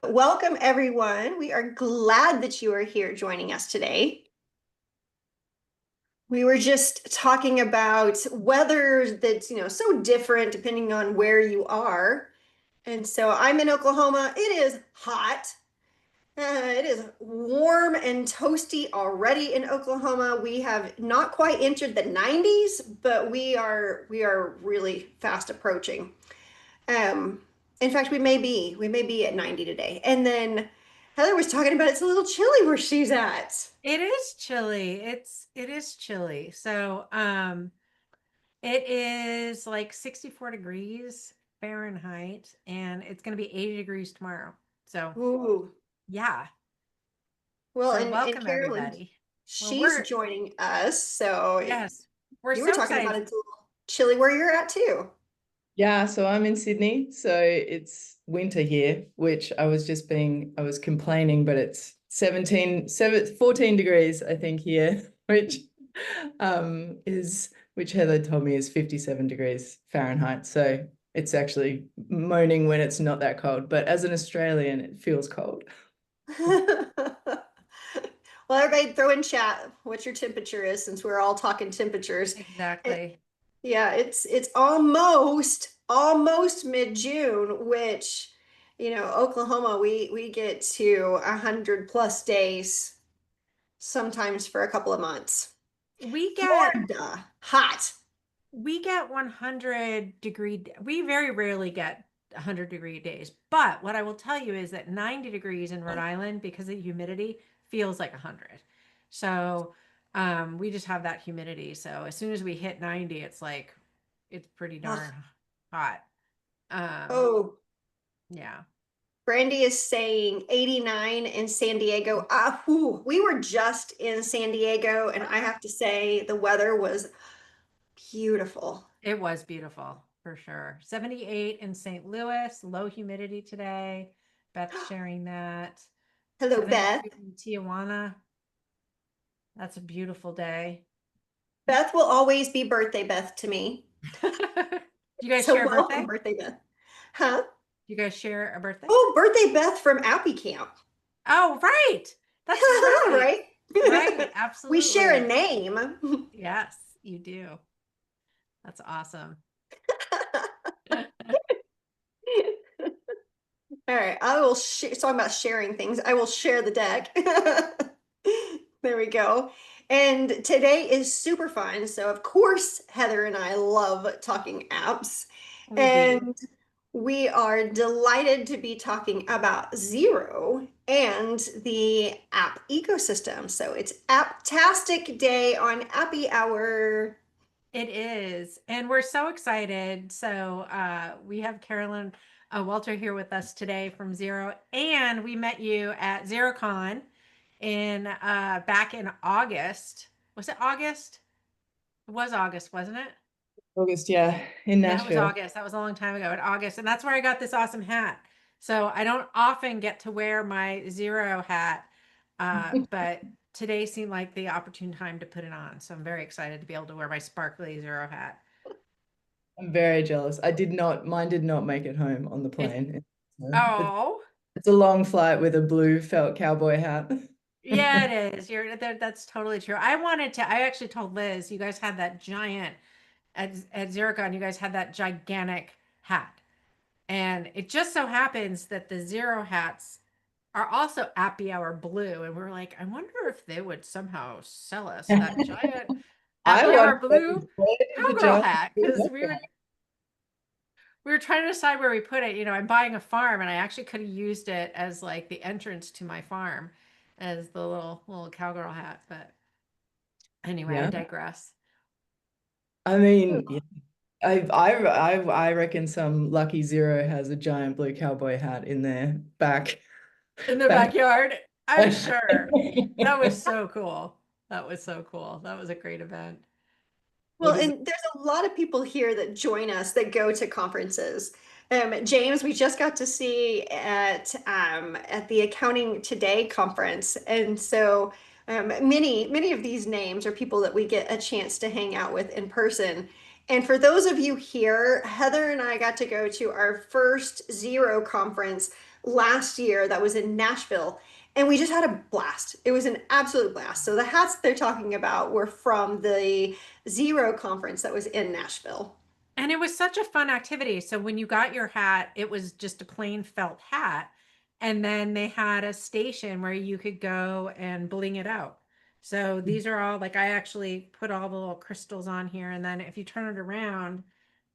Welcome, everyone. We are glad that you are here joining us today. We were just talking about weather that's, so different depending on where you are. And so I'm in Oklahoma. It is hot. It is warm and toasty already in Oklahoma. We have not quite entered the 90s, but we are really fast approaching. Um, in fact, we may be at 90 today. And then Heather was talking about it's a little chilly where she's at. It is chilly. It is chilly. It is like 64 degrees Fahrenheit and it's going to be 80 degrees tomorrow. So, Ooh. yeah. Well, So and welcome Carolyn, everybody. Well, she's joining us. So yes, we're you were so talking about excited. it's a little chilly where you're at too. Yeah, so I'm in Sydney, so it's winter here, which I was complaining, but it's 14 degrees, I think, here, which Heather told me is 57 degrees Fahrenheit. So it's actually moaning when it's not that cold, but as an Australian, it feels cold. Well, everybody throw in chat what your temperature is since we're all talking temperatures. Exactly. Yeah, it's almost mid-June, which, Oklahoma, we get to 100+ days sometimes for a couple of months. We get Florida, hot. we get 100-degree we very rarely get 100-degree days. But what I will tell you is that 90 degrees in Rhode Island because of the humidity feels like 100. So we just have that humidity. So as soon as we hit 90, it's pretty darn Ugh. hot. Um, Oh, yeah. Brandy is saying 89 in San Diego. We were just in San Diego, and I have to say the weather was beautiful. It was beautiful for sure. 78 in St. Louis, low humidity today. Beth sharing that. Hello, Beth. 72 in Tijuana. That's a beautiful day. Beth will always be birthday Beth to me. You guys So share a welcome, birthday? birthday Beth. Huh? You guys share a birthday? Oh, birthday Beth from Appy Camp. Oh, right. That's right. Right? Right. We share a Absolutely. name. Yes, you do. That's awesome. All right, I will talking about sharing things. I will share the deck. There we go. And today is super fun. So, of course, Heather and I love talking apps. We do. And we are delighted to be talking about Xero and the app ecosystem. So, it's App-tastic Day on Appy Hour. It is. And we're so excited. So we have Carolyn Walter here with us today from Xero. And we met you at XeroCon in back in August. Was it August? It was August, wasn't it? August, yeah, in That was Nashville. August. That was a long time ago in August. And that's where I got this awesome hat. So I don't often get to wear my Xero hat, but today seemed like the opportune time to put it on. So I'm very excited to be able to wear my sparkly Xero hat. I'm very jealous. Mine did not make it home on the It, plane. oh, It's a long flight with a blue felt cowboy hat. yeah, it is. That's totally true. I actually told Liz, you guys had that giant at Xerocon, you guys had that gigantic hat. And it just so happens that the Xero hats are also Appy Hour blue. And we're like, I wonder if they would somehow sell us that giant I Appy Hour wonder blue where the cowgirl giant hat. Because we were trying to decide where we put it. You know, I'm buying a farm and I actually could have used it as like the entrance to my farm as the little cowgirl hat. But anyway, I yeah. digress. I mean, yeah. I reckon some lucky Zero has a giant blue cowboy hat in their In the back. backyard, I'm sure. That was so cool. That was so cool. That was a great event. Well, What is it? and there's a lot of people here that join us that go to conferences. James, we just got to see at the Accounting Today conference, and so many of these names are people that we get a chance to hang out with in person. And for those of you here, Heather and I got to go to our first Xero conference last year that was in Nashville, and we just had a blast. It was an absolute blast. So the hats they're talking about were from the Xero conference that was in Nashville. And it was such a fun activity. So when you got your hat, it was just a plain felt hat. And then they had a station where you could go and bling it out. So these are all like, I actually put all the little crystals on here. And then if you turn it around,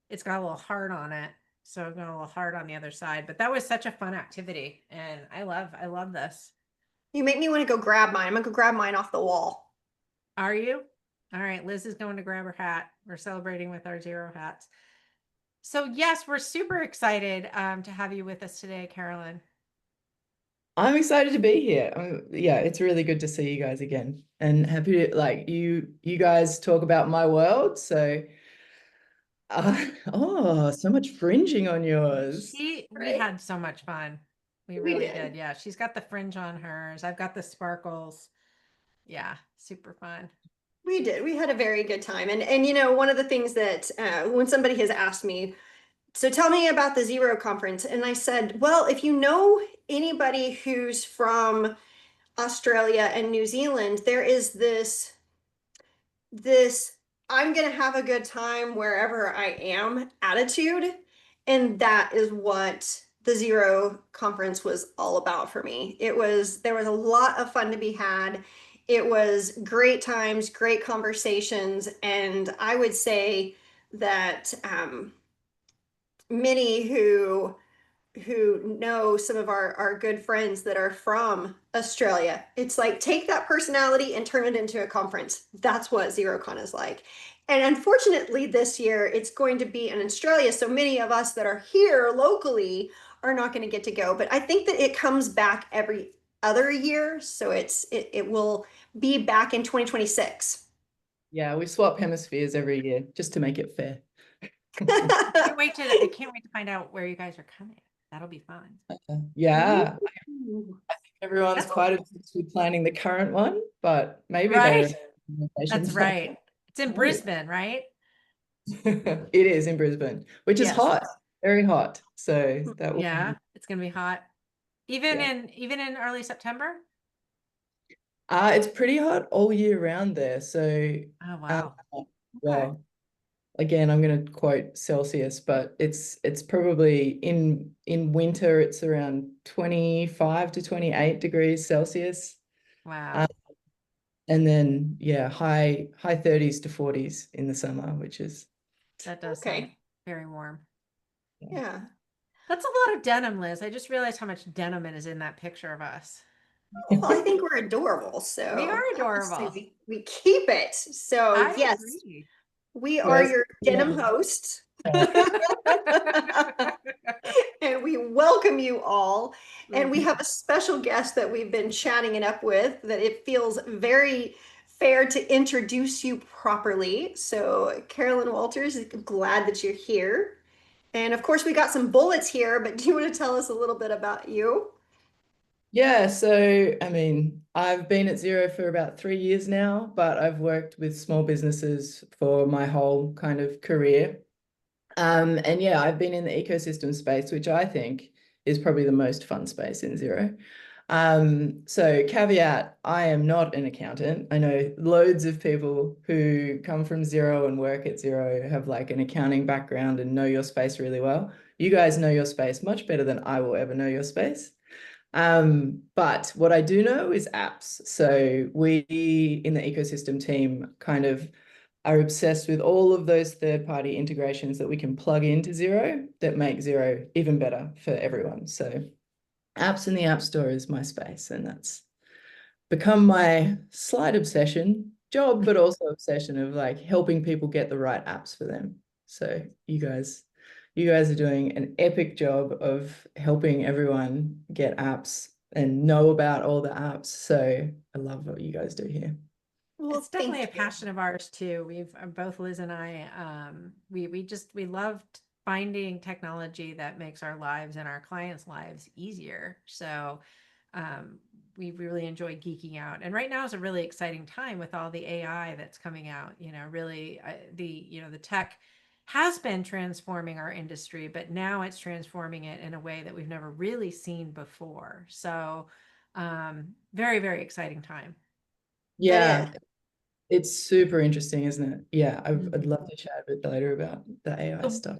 it's got a little heart on it. So I've got a little heart on the other side. But that was such a fun activity. And I love this. You make me want to go grab mine. I'm gonna go grab mine off the wall. Are you? All right. Liz is going to grab her hat. We're celebrating with our Xero hats. So yes, we're super excited to have you with us today, Carolyn. I'm excited to be here. Yeah, it's really good to see you guys again, and happy to like you guys talk about my world. So, oh, so much fringing on yours. We Right? had so much fun. We We really did. did. Yeah, she's got the fringe on hers. I've got the sparkles. Yeah, super fun. We did. We had a very good time. And you know, one of the things that when somebody has asked me, so tell me about the Xero conference, and I said, well, if you know anybody who's from Australia and New Zealand, there is this I'm going to have a good time wherever I am attitude. And that is what the Xero conference was all about for me. There was a lot of fun to be had. It was great times, great conversations. And I would say that many who know some of our good friends that are from Australia. It's like take that personality and turn it into a conference. That's what XeroCon is like. And unfortunately, this year it's going to be in Australia. So many of us that are here locally are not going to get to go. But I think that it comes back every other year. So it will be back in 2026. Yeah, we swap hemispheres every year just to make it fair. I can't wait to find out where you guys are coming. That'll be fun. Yeah, Ooh. everyone's That's quite obsessed with planning the current one, but maybe there are Right? That's conversations like, right. It's in oh, Brisbane, right? it is in Brisbane, which is Yes. hot, very hot. So that will Yeah, be, it's gonna be hot. yeah. Even in early September? It's pretty hot all year round there. So, Oh uh, wow. Okay. well, again, I'm going to quote Celsius, but it's probably in winter it's around 25 to 28 degrees Celsius. Wow. Uh, and then yeah, high 30s to 40s in the summer, which is That does sound okay. very warm. yeah. Yeah. That's a lot of denim, Liz. I just realized how much denim is in that picture of us. Well, I think we're adorable, We are so obviously adorable. we keep it. So I yes, agree. we are Yes. your denim Yeah. hosts. And we welcome you all. And we have a special guest that we've been chatting it up with that it feels very fair to introduce you properly. So, Carolyn Walters, glad that you're here. And of course, we got some bullets here, but do you want to tell us a little bit about you? Yeah, so I mean, I've been at Xero for about 3 years now, but I've worked with small businesses for my whole kind of career. And yeah, I've been in the ecosystem space, which I think is probably the most fun space in Xero. So caveat, I am not an accountant. I know loads of people who come from Xero and work at Xero have like an accounting background and know your space really well. You guys know your space much better than I will ever know your space. But what I do know is apps. So we in the ecosystem team kind of are obsessed with all of those third-party integrations that we can plug into Xero that make Xero even better for everyone. So apps in the App Store is my space, and that's become my slight obsession, job, but also obsession of like helping people get the right apps for them. So you guys are doing an epic job of helping everyone get apps and know about all the apps. So I love what you guys do here. Well, It's definitely thank a you. passion of ours too. We've both Liz and I, we loved finding technology that makes our lives and our clients' lives easier. So, um, we really enjoy geeking out. And right now is a really exciting time with all the AI that's coming out. You know, really, the tech has been transforming our industry, but now it's transforming it in a way that we've never really seen before. So, very, very exciting time. It Yeah, is. it's super interesting, isn't it? Yeah, I'd Mhm. love to chat a bit later about the AI So stuff.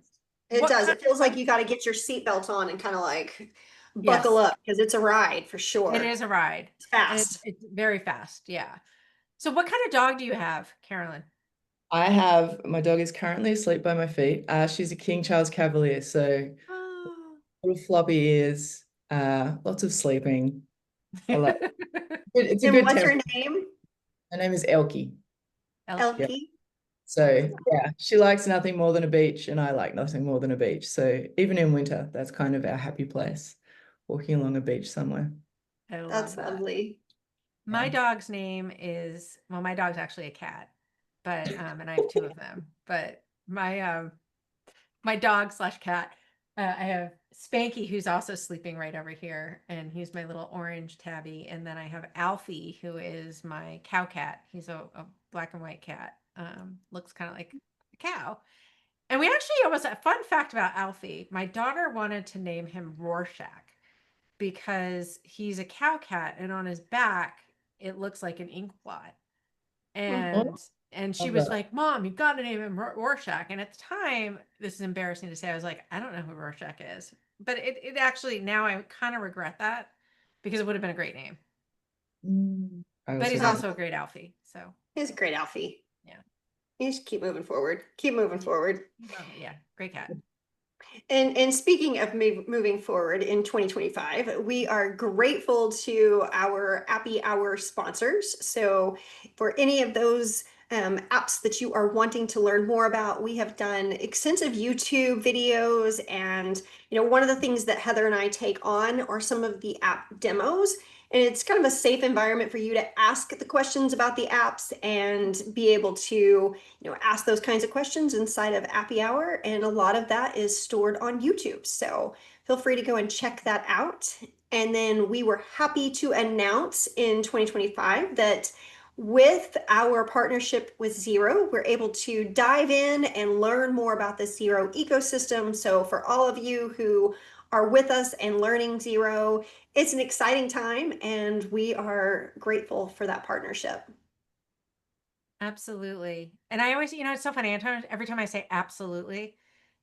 It what does. kind It feels like of, you got to get your seatbelt on and kind of like buckle yes, up because it's a ride for it sure. is a ride, It's and fast. it's very fast. Yeah. So what kind of dog do you have, Carolyn? My dog is currently asleep by my feet. She's a King Charles Cavalier, so Oh. little floppy ears, lots of sleeping. I like it's a And good what's her temper. name? Her name is Elkie. Elkie. Yeah. Elkie. So yeah, she likes nothing more than a beach, and I like nothing more than a beach. So even in winter, that's kind of our happy place, walking along a beach somewhere. I That's love that. lovely. My Yeah. dog's name is, well, my dog's actually a cat, but and I have two of them. But my dog slash cat, I have Spanky, who's also sleeping right over here, and he's my little orange tabby. And then I have Alfie, who is my cow cat. He's a black and white cat. Looks kind of like a cow. And we actually almost a fun fact about Alfie. My daughter wanted to name him Rorschach because he's a cow cat, and on his back it looks like an ink blot. Oh, And she love was that. like, "Mom, you've got to name him Rorschach." And at the time, this is embarrassing to say, I was like, "I don't know who Rorschach is," but it actually now I kind of regret that because it would have been a great name. I But also he's love Um, also a great Alfie. So he's a great Alfie. yeah, You just keep moving forward. Keep moving forward. yeah, great cat. And speaking of moving forward in 2025, we are grateful to our Appy Hour sponsors. So for any of those apps that you are wanting to learn more about, we have done extensive YouTube videos. And, one of the things that Heather and I take on are some of the app demos. And it's kind of a safe environment for you to ask the questions about the apps and be able to ask those kinds of questions inside of Appy Hour, and a lot of that is stored on YouTube. So feel free to go and check that out. And then we were happy to announce in 2025 that with our partnership with Xero, we're able to dive in and learn more about the Xero ecosystem. So for all of you who are with us and learning Xero, it's an exciting time, and we are grateful for that partnership. Absolutely. And I always, it's so funny. Every time I say absolutely,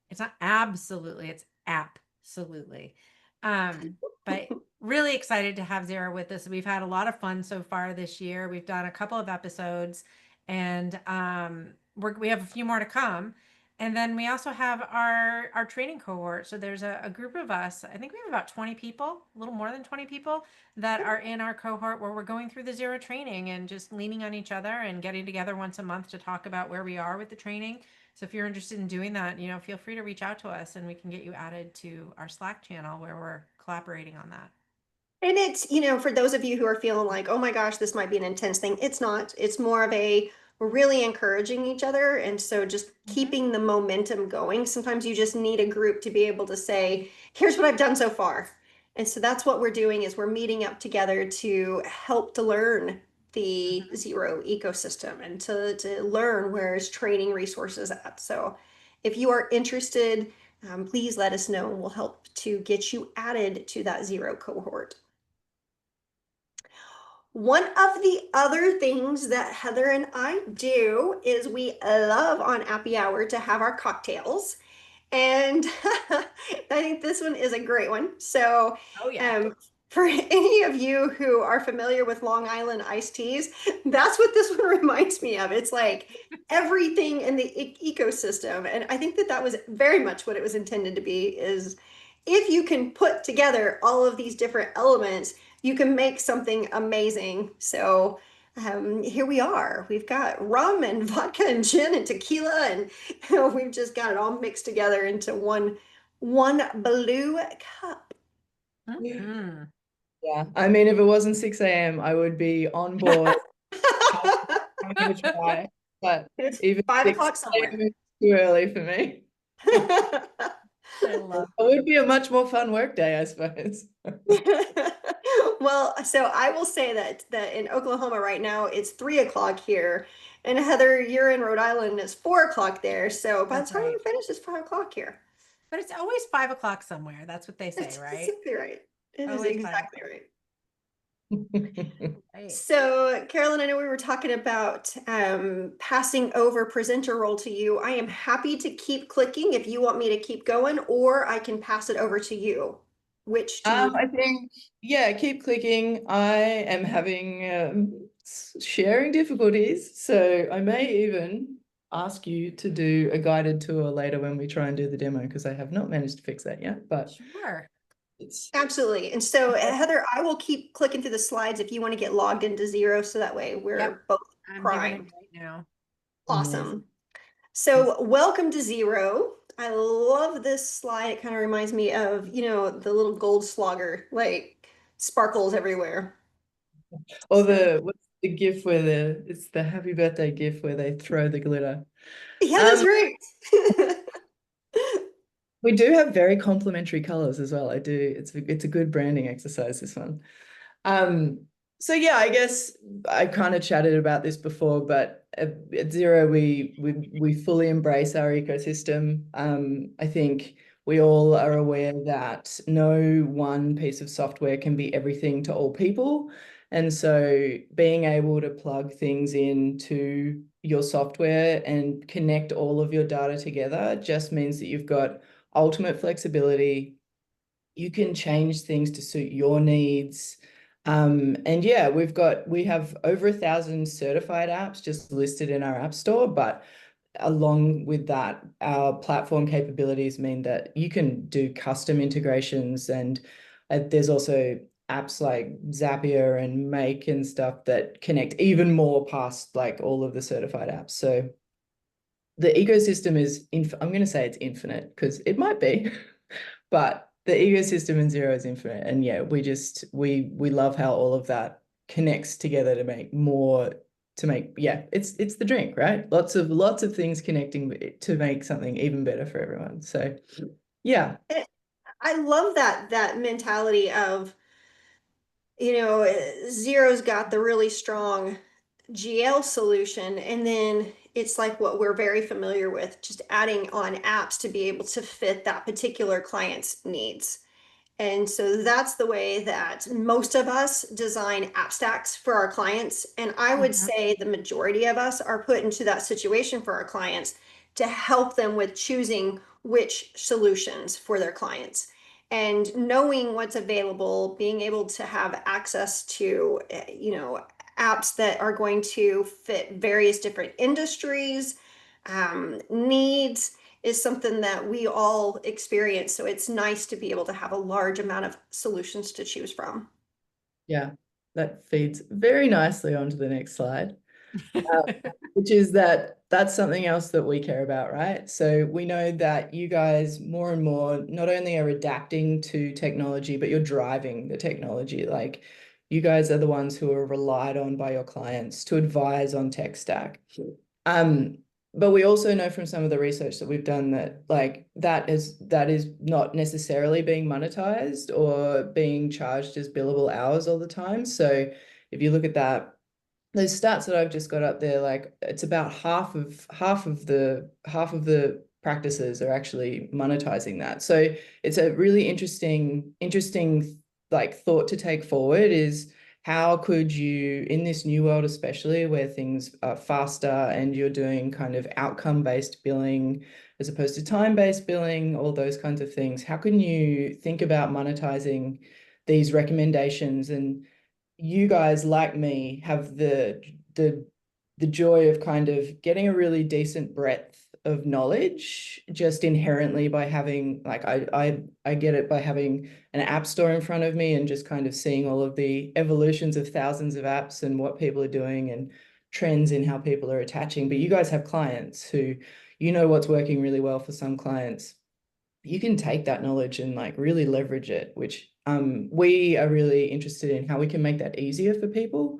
it's not absolutely, it's absolutely. But really excited to have Zara with us. We've had a lot of fun so far this year. We've done a couple of episodes, and we have a few more to come. And then we also have our training cohort. So there's a group of us. I think we have about 20 people, a little more than 20 people that are in our cohort where we're going through the Zero training and just leaning on each other and getting together once a month to talk about where we are with the training. So if you're interested in doing that, feel free to reach out to us and we can get you added to our Slack channel where we're collaborating on that. And it's, for those of you who are feeling like, oh my gosh, this might be an intense thing, it's not. It's more of a we're really encouraging each other. And so just Mhm. keeping the momentum going. Sometimes you just need a group to be able to say, here's what I've done so far. And so that's what we're doing is we're meeting up together to help to learn the Mhm. Xero ecosystem and to learn where's training resources at. So if you are interested, please let us know and we'll help to get you added to that Xero cohort. One of the other things that Heather and I do is we love on Appy Hour to have our cocktails. And I think this one is a great one. So, Oh yeah. um, for any of you who are familiar with Long Island iced teas, that's what this one reminds me of. It's like everything in the ecosystem. And I think that that was very much what it was intended to be is if you can put together all of these different elements, you can make something amazing. So, here we are. We've got rum and vodka and gin and tequila, and we've just got it all mixed together into one blue cup. Mhm. Yeah, I mean, if it wasn't 6 a.m., I would be on board having a try. But It's even five 6 o'clock a.m. somewhere. is too early for me. I love It would be a much more fun work day, I suppose. Well, so I will say that in Oklahoma right now it's 3 o'clock here, and Heather, you're in Rhode Island, and it's 4 o'clock there. So by the That's time we right. finish, it's 5 o'clock here. But it's always 5 o'clock somewhere. That's what they say, That's right? exactly right. It is Always five exactly o'clock. right. Right. So, Carolyn, I know we were talking about passing over presenter role to you. I am happy to keep clicking if you want me to keep going, or I can pass it over to you. Which do you? I think, yeah, keep clicking. I am having sharing difficulties, so I may even ask you to do a guided tour later when we try and do the demo, because I have not managed to fix that yet, but Sure. it's Absolutely. And so, Heather, I will keep clicking through the slides if you want to get logged into Xero, so that way Yep. we're both I'm doing it primed. right now. Awesome. amazing. So, welcome to Xero. I love this slide. It kind of reminds me of, the little gold slogger, like sparkles everywhere. Or So, the what's the GIF where it's the happy birthday GIF where they throw the glitter. yeah, that's Um, right. we do have very complementary colors as well. I do. It's a good branding exercise, this one. Um, so yeah, I guess I kind of chatted about this before, but at Xero, we fully embrace our ecosystem. I think we all are aware that no one piece of software can be everything to all people. And so being able to plug things into your software and connect all of your data together just means that you've got ultimate flexibility. You can change things to suit your needs. And yeah, we have over 1,000 certified apps just listed in our app store, but along with that, our platform capabilities mean that you can do custom integrations, and there's also apps like Zapier and Make and stuff that connect even more past like all of the certified apps. So the ecosystem is, I'm going to say it's infinite because it might be, but the ecosystem in Xero is infinite. And yeah, we love how all of that connects together to make more, yeah, it's the drink, right? Lots of things connecting to make something even better for everyone. So yeah. I love that mentality of, Xero's got the really strong GL solution, and then it's like what we're very familiar with, just adding on apps to be able to fit that particular client's needs. And so that's the way that most of us design app stacks for our clients. And I would Mhm. say the majority of us are put into that situation for our clients to help them with choosing which solutions for their clients. And knowing what's available, being able to have access to, apps that are going to fit various different industries, needs is something that we all experience. So it's nice to be able to have a large amount of solutions to choose from. Yeah, that feeds very nicely onto the next slide. uh, which is that's something else that we care about, right? So we know that you guys more and more not only are adapting to technology, but you're driving the technology. Like you guys are the ones who are relied on by your clients to advise on tech stack. Um, but we also know from some of the research that we've done that like that is not necessarily being monetized or being charged as billable hours all the time. So if you look at that, those stats that I've just got up there, like it's about half of the practices are actually monetizing that. So it's a really interesting like thought to take forward is how could you, in this new world, especially where things are faster and you're doing kind of outcome-based billing as opposed to time-based billing, all those kinds of things, how can you think about monetizing these recommendations? And you guys, like me, have the the joy of kind of getting a really decent breadth of knowledge just inherently by having like I get it by having an app store in front of me and just kind of seeing all of the evolutions of thousands of apps and what people are doing and trends in how people are attaching. But you guys have clients who what's working really well for some clients. You can take that knowledge and like really leverage it, which we are really interested in how we can make that easier for people.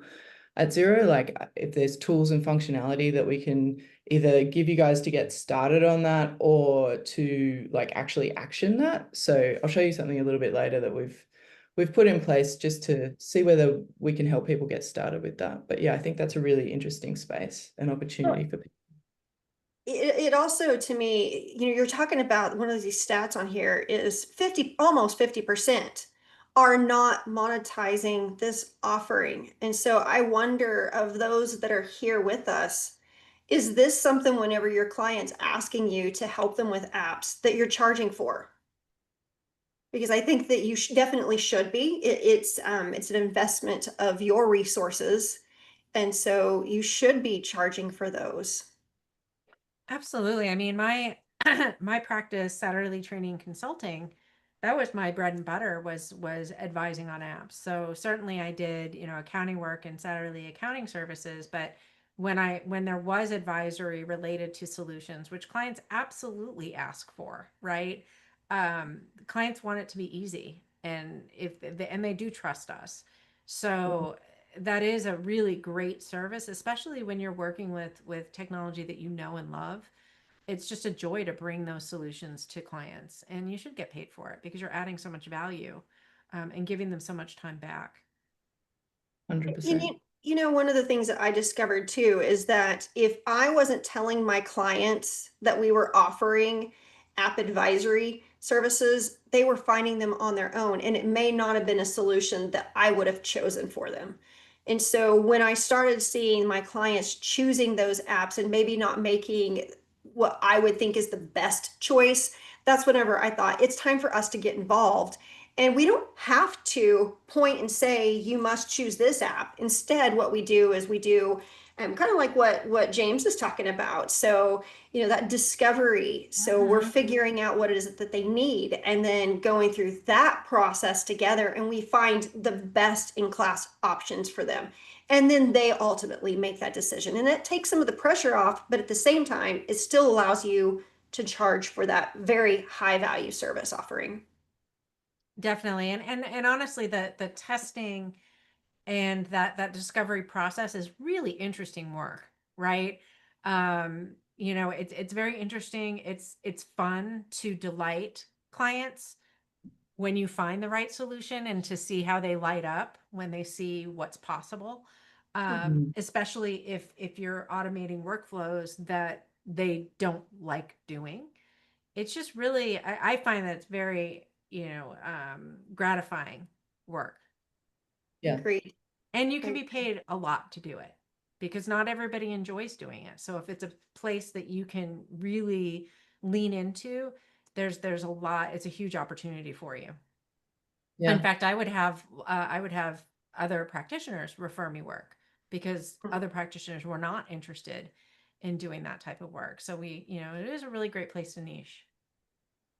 at Xero, like if there's tools and functionality that we can either give you guys to get started on that or to like actually action that. So I'll show you something a little bit later that we've put in place just to see whether we can help people get started with that. But yeah, I think that's a really interesting space and opportunity for people. It also, to me, you're talking about one of these stats on here is almost 50% are not monetizing this offering. And so I wonder, of those that are here with us, is this something whenever your client's asking you to help them with apps that you're charging for? Because I think that you definitely should be. It's an investment of your resources, and so you should be charging for those. Absolutely. I mean, my my practice, Saturday training consulting, that was my bread and butter, was advising on apps. So certainly I did, accounting work and Saturday accounting services, but when there was advisory related to solutions, which clients absolutely ask for, right? Clients want it to be easy, and and they do trust us. So that is a really great service, especially when you're working with technology that you know and love. It's just a joy to bring those solutions to clients, and you should get paid for it because you're adding so much value, and giving them so much time back. 100%. One of the things that I discovered too is that if I wasn't telling my clients that we were offering app advisory services, they were finding them on their own, and it may not have been a solution that I would have chosen for them. And so when I started seeing my clients choosing those apps and maybe not making what I would think is the best choice, that's whenever I thought it's time for us to get involved. And we don't have to point and say, you must choose this app. Instead, what we do is we do kind of like what James is talking about. So, that discovery. So we're figuring out what it is that they need and then going through that process together. And we find the best in class options for them. And then they ultimately make that decision. And it takes some of the pressure off, but at the same time, it still allows you to charge for that very high value service offering. Definitely. And honestly, the testing and that discovery process is really interesting work, right? It's very interesting. It's fun to delight clients when you find the right solution and to see how they light up when they see what's possible. Mhm. Especially if you're automating workflows that they don't like doing. It's just really, I find that it's very, gratifying work. Yeah. Agreed. And you can be paid a lot to do it because not everybody enjoys doing it. So if it's a place that you can really lean into, there's a lot, it's a huge opportunity for you. In Yeah. fact, I would have other practitioners refer me work because other practitioners were not interested in doing that type of work. So it is a really great place to niche.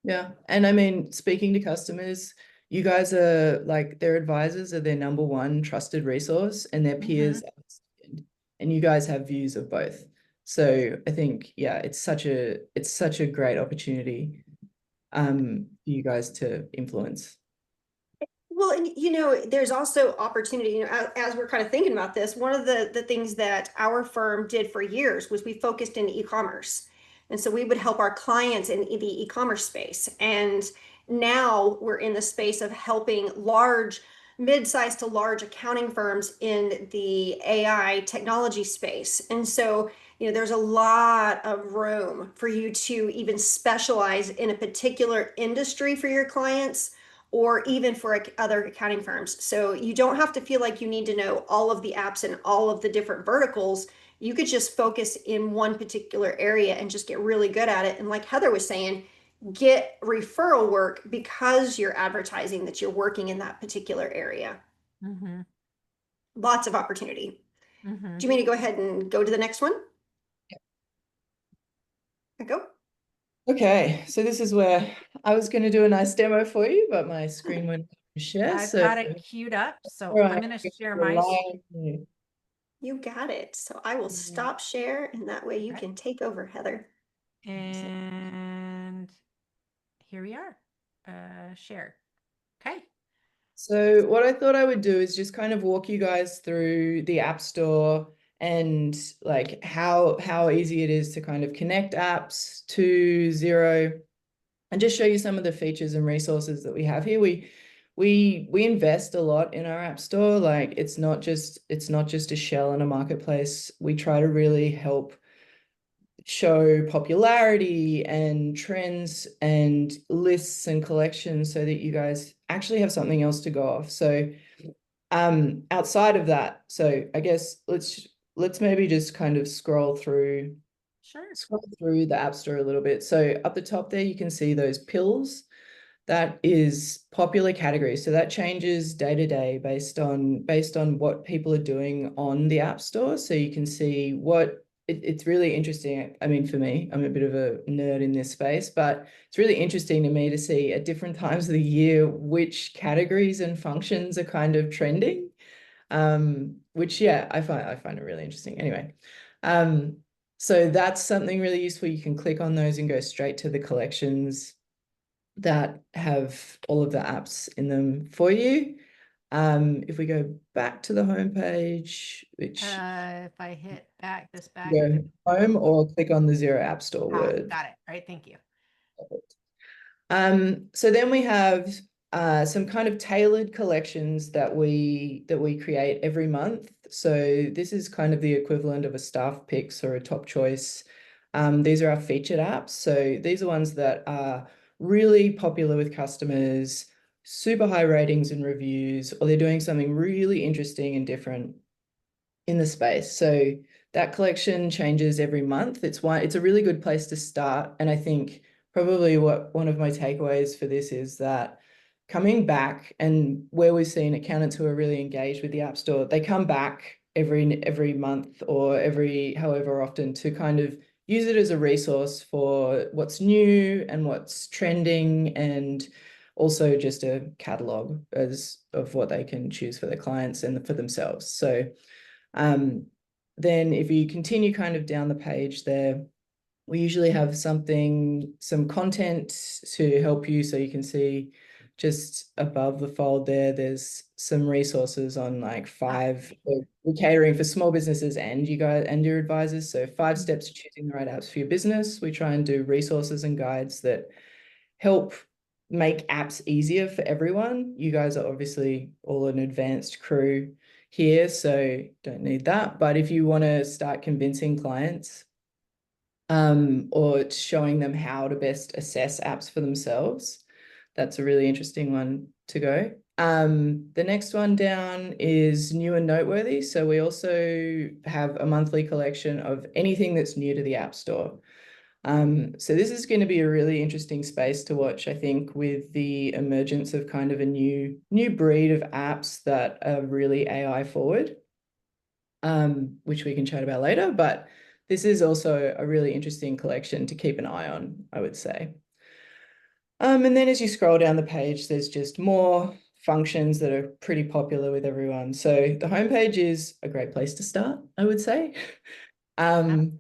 Yeah. And I mean, speaking to customers, you guys are like their advisors are their number one trusted resource and their peers Mhm. are second. And you guys have views of both. So I think, yeah, it's such a great opportunity for you guys to influence. Well, and there's also opportunity, as we're kind of thinking about this, one of the things that our firm did for years was we focused in e-commerce. And so we would help our clients in the e-commerce space. And now we're in the space of helping mid-sized to large accounting firms in the AI technology space. And so, there's a lot of room for you to even specialize in a particular industry for your clients or even for other accounting firms. So you don't have to feel like you need to know all of the apps and all of the different verticals. You could just focus in one particular area and just get really good at it. And like Heather was saying, get referral work because you're advertising that you're working in that particular area. Mhm. Lots of opportunity. Mhm. Do you mean to go ahead and go to the next one? Go. Okay, so this is where I was going to do a nice demo for you, but my screen went to share. I've So got it queued up, all so I'm right, going to share my rely on you. You got it. So I will screen. stop share and that way you Okay. can take over, Heather. And here we are. Share. Okay. So what I thought I would do is just kind of walk you guys through the App Store and like how easy it is to kind of connect apps to Xero and just show you some of the features and resources that we have here. We invest a lot in our App Store. Like it's not just a shell and a marketplace. We try to really help show popularity and trends and lists and collections so that you guys actually have something else to go off. So outside of that, so I guess let's maybe just kind of Sure. scroll through the App Store a little bit. So up the top there, you can see those pills. That is popular categories. So that changes day to day based on what people are doing on the App Store. So you can see it's really interesting. I mean, for me, I'm a bit of a nerd in this space, but it's really interesting to me to see at different times of the year which categories and functions are kind of trending. Which yeah, I find it really interesting. Anyway, um, so that's something really useful. You can click on those and go straight to the collections that have all of the apps in them for you. If we go back to the home page, which If I hit back. go home or click on the Xero App Store word. Got it. All right. Thank you. So then we have some kind of tailored collections that we create every month. So this is kind of the equivalent of a staff picks or a top choice. These are our featured apps. So these are ones that are really popular with customers, super high ratings and reviews, or they're doing something really interesting and different in the space. So that collection changes every month. It's a really good place to start. And I think probably one of my takeaways for this is that coming back and where we've seen accountants who are really engaged with the App Store, they come back every month or every however often to kind of use it as a resource for what's new and what's trending, and also just a catalog of what they can choose for their clients and for themselves. So then if you continue kind of down the page there, we usually have some content to help you. So you can see just above the fold there's some resources on like we're catering for small businesses and you guys and your advisors. So 5 steps to choosing the right apps for your business. We try and do resources and guides that help make apps easier for everyone. You guys are obviously all an advanced crew here, so don't need that. But if you want to start convincing clients or showing them how to best assess apps for themselves, that's a really interesting one to go. The next one down is new and noteworthy. So we also have a monthly collection of anything that's new to the App Store. So this is going to be a really interesting space to watch, I think, with the emergence of kind of a new breed of apps that are really AI forward, which we can chat about later. But this is also a really interesting collection to keep an eye on, I would say. And then as you scroll down the page, there's just more functions that are pretty popular with everyone. So the homepage is a great place to start, I would say. Yep.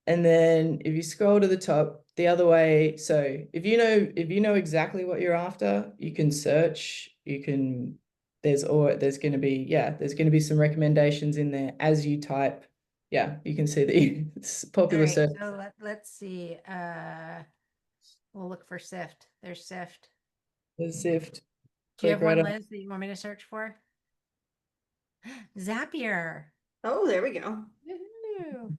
And then if you scroll to the top, the other way, so if you know exactly what you're after, you can search, there's going to be some recommendations in there as you type. Yeah, you can see the it's popular All right. search. So let's see. We'll look for Sift. There's Sift. There's Sift. Do you Click have right one, on. Liz, that you want me to search for? Zapier. Oh, there we go. Woohoo.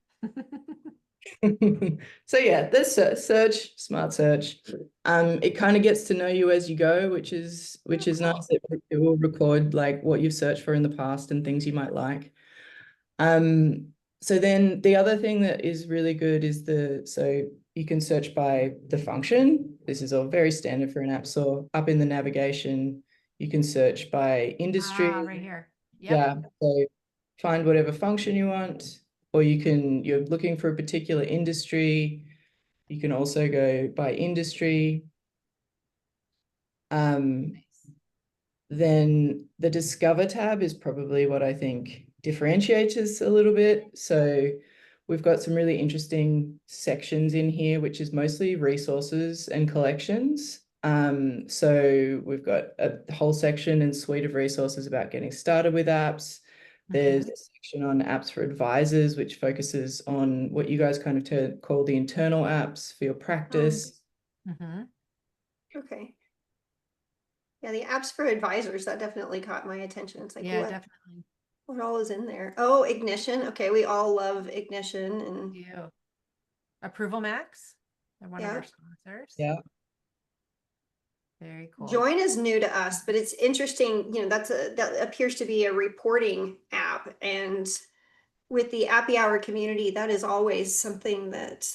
So yeah, there's search, smart search. It kind of gets to know you as you go, which is Cool. nice. It will record like what you've searched for in the past and things you might like. So then the other thing that is really good is so you can search by the function. This is all very standard for an app store. Up in the navigation, you can search by industry. Right here. Yep. Yeah, so find whatever function you want, or you're looking for a particular industry. You can also go by industry. Then the Discover tab is probably what I think differentiates us a little bit. So we've got some really interesting sections in here, which is mostly resources and collections. So we've got a whole section and suite of resources about getting started with apps. There's a section on apps for advisors, which focuses on what you guys kind of call the internal apps for your practice. Okay. Yeah, the apps for advisors, that definitely caught my attention. It's like, Yeah, definitely. what all is in there? Oh, Ignition. Okay, we all love Ignition and You. Approval Max. They're one of our sponsors. Yeah. Very cool. Join is new to us, but it's interesting. You know, that appears to be a reporting app, and with the Appy Hour community, that is always something that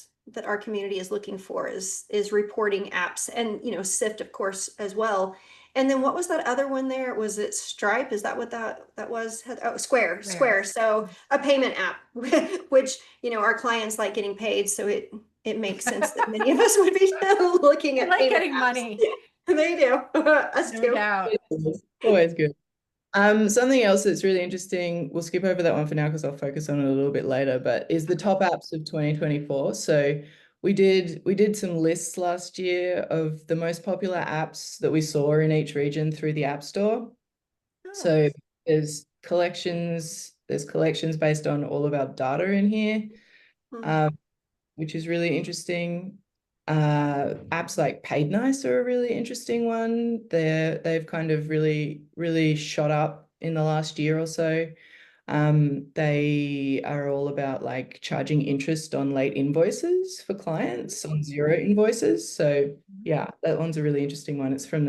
our community is looking for is reporting apps, and you know, Sift of course as well. And then what was that other one there? Was it Stripe? Is that what that was? Oh, Square. So a payment app, which you know our clients like getting paid, so it makes sense that many of us would be looking at like payment getting apps. money. They do. Us No too. doubt. Always good. Something else that's really interesting, we'll skip over that one for now because I'll focus on it a little bit later, but is the top apps of 2024. So we did some lists last year of the most popular apps that we saw in each region through the App Store. So there's collections based on all of our data in here, which is really interesting. Apps like Paid Nice are a really interesting one. They've kind of really shot up in the last year or so. They are all about like charging interest on late invoices for clients on Xero invoices. So yeah, that one's a really interesting one. It's from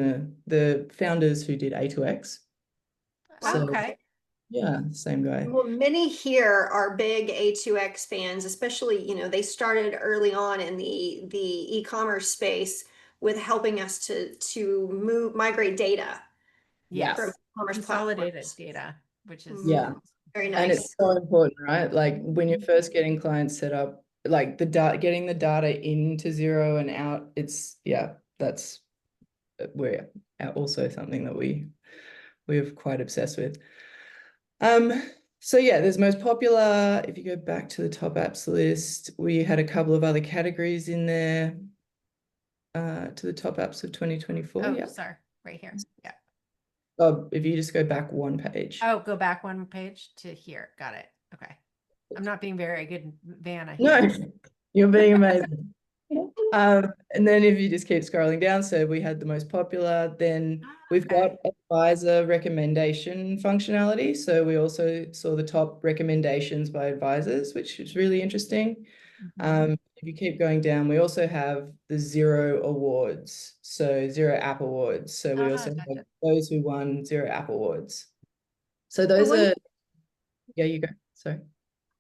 the founders who did A2X. So Okay. yeah, same guy. Well, many here are big A2X fans, especially, you know, they started early on in the e-commerce space with helping us to migrate data from Yes. e-commerce Consolidated platforms. data, which is Yeah. Very And it's nice. so important, right? Like when you're first getting clients set up, like getting the data into Xero and out, that's we're also something that we're quite obsessed with. So yeah, there's most popular. If you go back to the top apps list, we had a couple of other categories in there. To the top apps of 2024. Oh, Yeah. sorry, right here. Yeah. Oh, if you just go back one page. Oh, go back one page to here. Got it. Okay. I'm not being very good, Vanna. No, Here. you're being amazing. And then if you just keep scrolling down, so we had the most popular, then we've got advisor recommendation functionality. So we also saw the top recommendations by advisors, which is really interesting. If you keep going down, we also have the Xero Awards, so Xero App Awards. So we also have those who won Xero App Awards. So those are, yeah, you go. Sorry.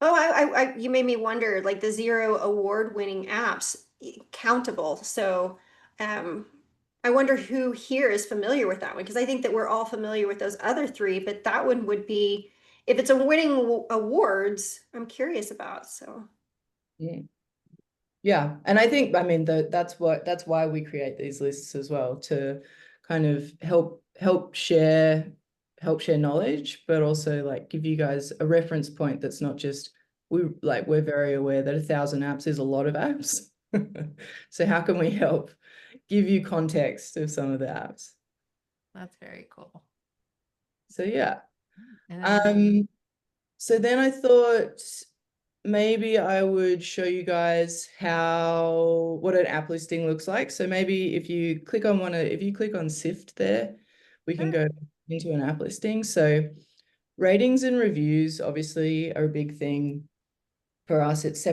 Oh, you made me wonder, like the Xero award-winning apps countable. So, I wonder who here is familiar with that one because I think that we're all familiar with those other three, but that one would be if it's a winning awards. I'm curious about. So, Yeah, and I think that's why we create these lists as well, to kind of help share knowledge, but also like give you guys a reference point that's not just we're very aware that 1,000 apps is a lot of apps. So how can we help give you context of some of the apps? That's very cool. So yeah. And So then I thought maybe I would show you guys what an app listing looks like. So maybe if you click on Sift there, we can go into an app listing. So ratings and reviews obviously are a big thing for us. It's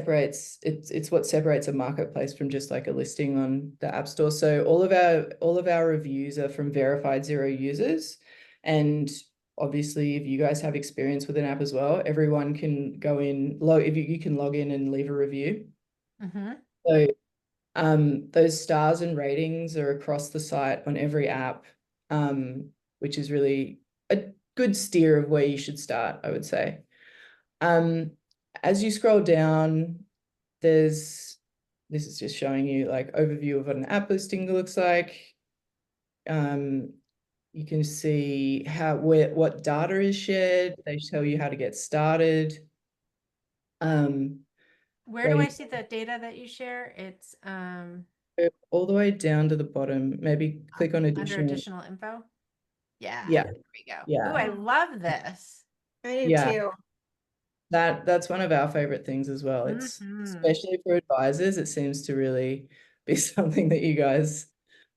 what separates a marketplace from just like a listing on the App Store. So all of our reviews are from verified Xero users. And obviously, if you guys have experience with an app as well, everyone can go in, if you can log in and leave a review. So those stars and ratings are across the site on every app, which is really a good steer of where you should start, I would say. As you scroll down, this is just showing you like overview of what an app listing looks like. You can see what data is shared. They tell you how to get started. Where do I see the data that you share? It's Go all the way down to the bottom, maybe click on Under additional. additional info. Yeah, Yeah, there we go. Oh, yeah, I love this. I do yeah. too. That's one of our favorite things as well. It's Mm-hmm. especially for advisors, it seems to really be something that you guys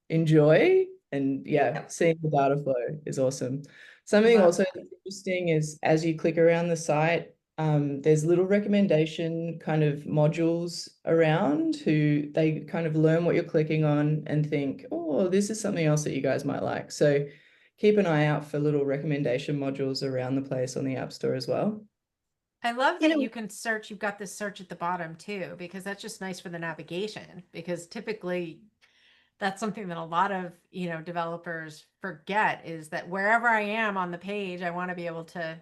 enjoy. And yeah, Yep. seeing the data flow is awesome. Something Love also that's interesting is as you click around the site, there's little recommendation kind of modules around who they kind of learn what you're clicking on and think, oh, this is something else that you guys might like. So keep an eye out for little recommendation modules around the place on the App Store as well. I love You that know, you can search. You've got this search at the bottom too, because that's just nice for the navigation. Because typically that's something that a lot of, developers forget is that wherever I am on the page, I want to be able to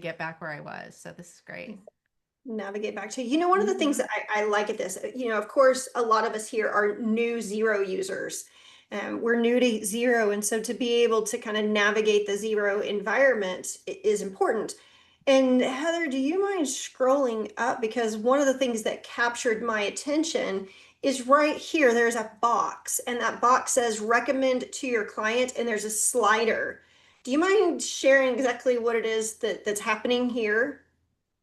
get back where I was. So this is great. navigate back to, one of the things Mhm. that I like at this, of course, a lot of us here are new Xero users. We're new to Xero, and so to be able to kind of navigate the Xero environment is important. And Heather, do you mind scrolling up? Because one of the things that captured my attention is right here. There's a box, and that box says recommend to your client, and there's a slider. Do you mind sharing exactly what it is that's happening here?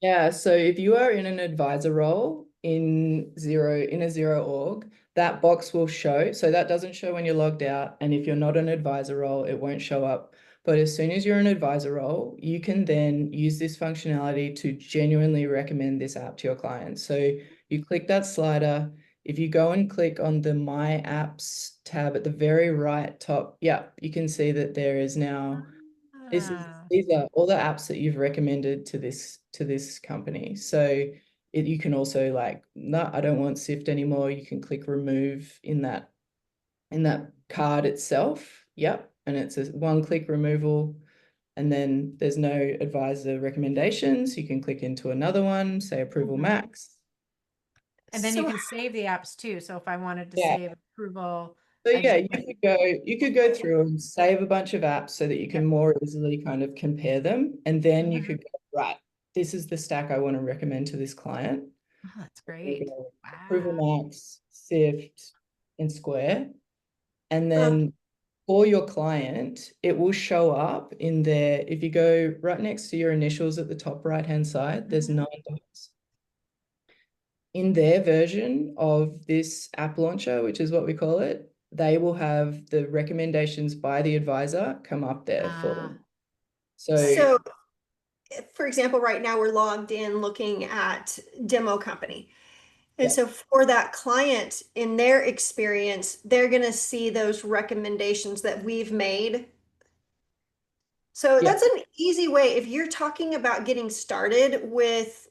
Yeah, so if you are in an advisor role in a Xero org, that box will show. So that doesn't show when you're logged out. And if you're not an advisor role, it won't show up. But as soon as you're an advisor role, you can then use this functionality to genuinely recommend this app to your clients. So you click that slider. If you go and click on the My Apps tab at the very right top, yeah, you can see that there is now Ah. these are all the apps that you've recommended to this company. So you can also like, no, I don't want Sift anymore. You can click remove in that card itself. Yep. And it's a one-click removal. And then there's no advisor recommendations. You can click into another one, say approval Mhm. max. And then you So can save the apps too. So if I wanted to Yeah. save approval, So I yeah, just put, you could go through and save a bunch of apps so that you can yep. more easily kind of compare them. And then you Mhm. could go, right, this is the stack I want to recommend to this client. Oh, that's You great. go Wow. Approval Max, Sift, and Square. And uh, then for your client, it will show up in there. If you go right next to your initials at the top right-hand side, there's Mhm. 9 dots. In their version of this app launcher, which is what we call it, they will have the recommendations by the advisor come up there for Ah, them. So so for example, right now we're logged in looking at demo company. And yeah, so for that client, in their experience, they're going to see those recommendations that we've made. So yeah, that's an easy way if you're talking about getting started with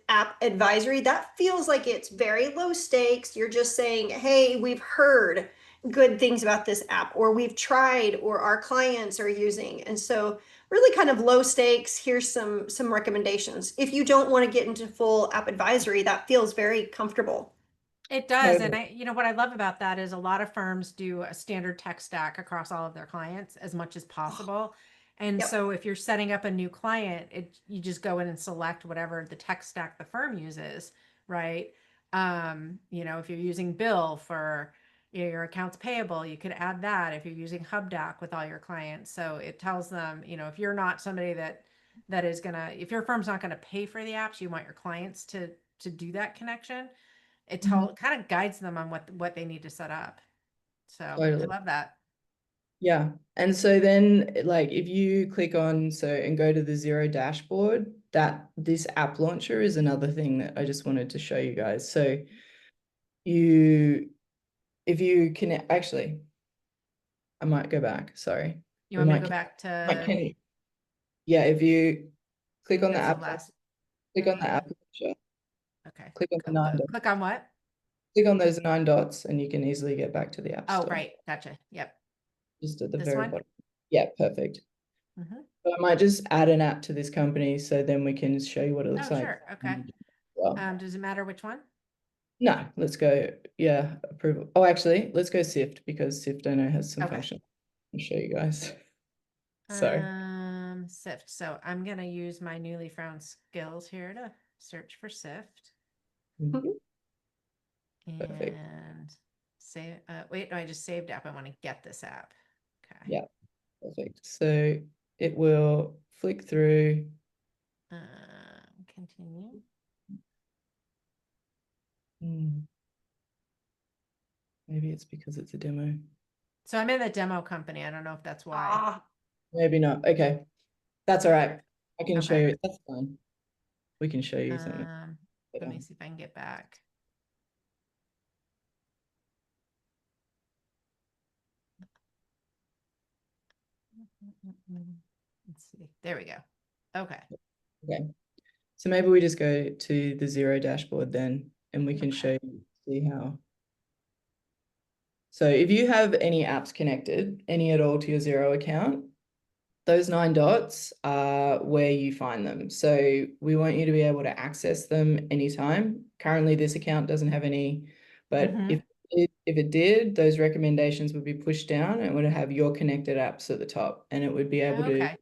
app advisory, that feels like it's very low stakes. You're just saying, "Hey, we've heard good things about this app or we've tried or our clients are using." And so really kind of low stakes, here's some recommendations. If you don't want to get into full app advisory, that feels very comfortable. it does. And totally. what I love about that is a lot of firms do a standard tech stack across all of their clients as much as possible. And Yep. so if you're setting up a new client, you just go in and select whatever the tech stack the firm uses, right? If you're using Bill for your accounts payable, you could add that if you're using HubDoc with all your clients. So it tells them, if you're not somebody that is gonna, if your firm's not gonna pay for the apps, you want your clients to do that connection. It Mhm. kind of guides them on what they need to set up. So I Totally. love that. Yeah. And so then like if you click on and go to the Xero dashboard, that this app launcher is another thing that I just wanted to show you guys. So you if you can actually I might go back, sorry. You We want me to go might back might to, can yeah, if you I click think on the that's the app last. click on the Uh, app launcher, okay. click on the nine dots. Click on what? Click on those 9 dots and you can easily get back to the app Oh, store. right. Gotcha. Yep. Just at the This very one. bottom. Yeah, perfect. Hmm. But I might just add an app to this company so then we can show you what it looks Oh, like. sure. Okay. Well, Does it matter which one? no, let's go. Yeah, approval. Oh, actually, let's go Sift because Sift I know has some Okay. function. I'll show you guys. Sorry. Sift. So I'm gonna use my newly found skills here to search for Sift Mhm. Perfect. and Save, wait, no, I just saved app. I want to get this app. Okay. Yeah, perfect. So it will flick through. Continue. Maybe it's because it's a demo. So I'm in the demo company. I don't know if that's why. Ah, Maybe not. Okay, that's all right. I can show Okay. you. That's fine. We can show you something. Let me see if I can get back. Let's see. There we go. Okay. Okay. So maybe we just go to the Xero dashboard then, and we can Okay. show you, see how. So if you have any apps connected, any at all to your Xero account, those 9 dots are where you find them. So we want you to be able to access them anytime. Currently, this account doesn't have any, but if it did, those recommendations would be pushed down and it would have your connected apps at the top, and it would be able to, Okay.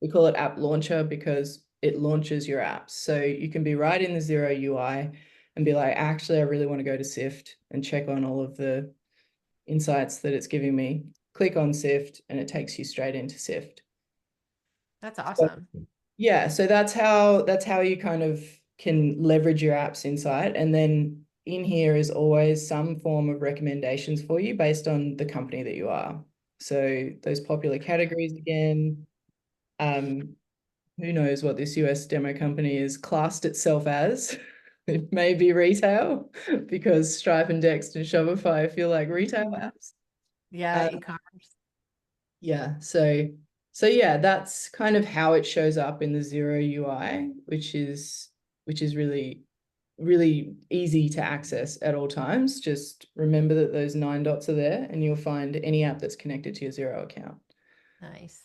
we call it App Launcher because it launches your apps. So you can be right in the Xero UI and be like, actually, I really want to go to Sift and check on all of the insights that it's giving me. Click on Sift and it takes you straight into Sift. That's awesome. Yeah, so that's how you kind of can leverage your apps insight. And then in here is always some form of recommendations for you based on the company that you are. So those popular categories again, who knows what this US demo company is classed itself as. It may be retail because Stripe and Dext and Shopify feel like retail apps. Yeah, e-commerce. Yeah, so yeah, that's kind of how it shows up in the Xero UI, which is really easy to access at all times. Just remember that those 9 dots are there and you'll find any app that's connected to your Xero account. Nice.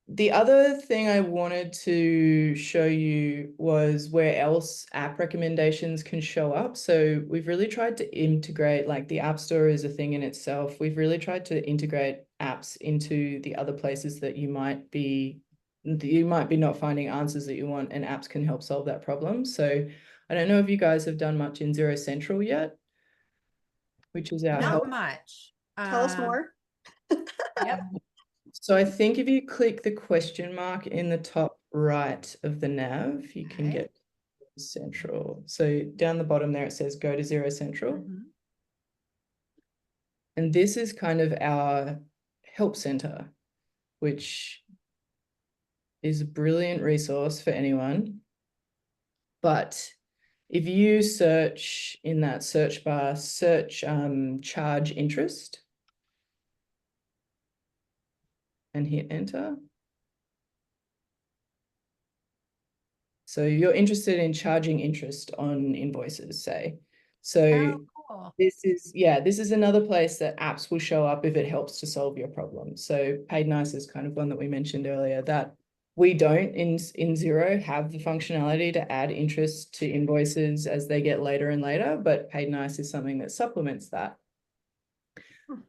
The other thing I wanted to show you was where else app recommendations can show up. So we've really tried to integrate, like the App Store is a thing in itself. We've really tried to integrate apps into the other places that you might be not finding answers that you want, and apps can help solve that problem. So I don't know if you guys have done much in Xero Central yet, which is our Not help. much. tell us more. Yep. So I think if you click the question mark in the top right of the nav, you can Okay. get Central. So down the bottom there, it says go to Xero Central. And this is kind of our help center, which is a brilliant resource for anyone. But if you search in that search bar, search charge interest and hit enter. So you're interested in charging interest on invoices, say. So Oh, cool. this is another place that apps will show up if it helps to solve your problem. So Paid Nice is kind of one that we mentioned earlier, that we don't in Xero have the functionality to add interest to invoices as they get later and later, but Paid Nice is something that supplements that.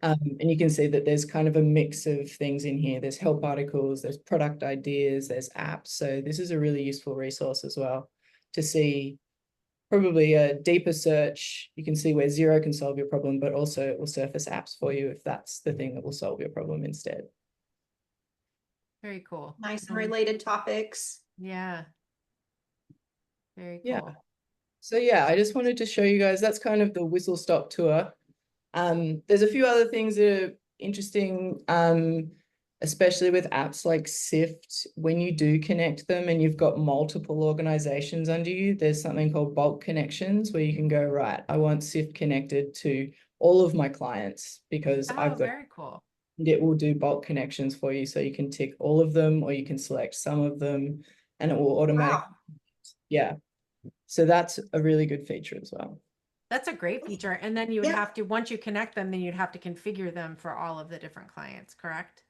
And you can see that there's kind of a mix of things in here. There's help articles, there's product ideas, there's apps. So this is a really useful resource as well to see probably a deeper search. You can see where Xero can solve your problem, but also it will surface apps for you if that's the thing that will solve your problem instead. Very cool. Nice and related topics. Yeah. Very cool. Yeah. So yeah, I just wanted to show you guys, that's kind of the whistle stop tour. There's a few other things that are interesting, especially with apps like Sift. When you do connect them and you've got multiple organizations under you, there's something called bulk connections where you can go, right, I want Sift connected to all of my clients because I've got, very cool. it will do bulk connections for you. So you can tick all of them or you can select some of them and it will automatically, yeah. So that's a really good feature as well. That's a great feature. And then you would have to, once you connect them, then you'd have to configure them for all of the different clients, correct?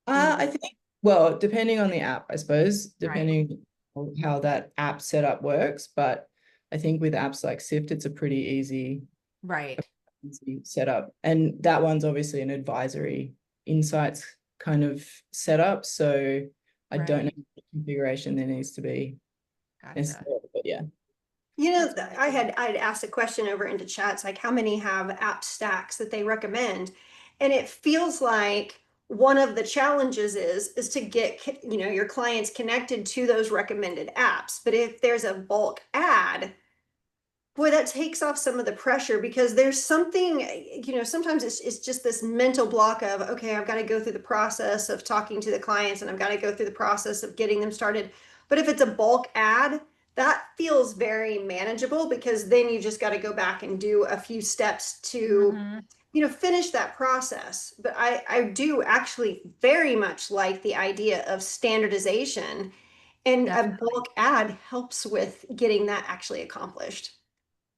I think, well, depending on the app, I suppose, depending Right. on how that app setup works. But I think with apps like Sift, it's a pretty easy setup. And that one's obviously an advisory insights kind of setup. So I don't know what configuration there needs to be. Gotcha. But yeah. You know, That's really cool. I'd asked a question over into chats, like how many have app stacks that they recommend? And it feels like one of the challenges is to get, you know, your clients connected to those recommended apps. But if there's a bulk ad, boy, that takes off some of the pressure because there's something, you know, sometimes it's just this mental block of, okay, I've got to go through the process of talking to the clients and I've got to go through the process of getting them started. But if it's a bulk ad, that feels very manageable because then you just got to go back and do a few steps to, Mm-hmm. you know, finish that process. But I do actually very much like the idea of standardization, and a Definitely. bulk ad helps with getting that actually accomplished.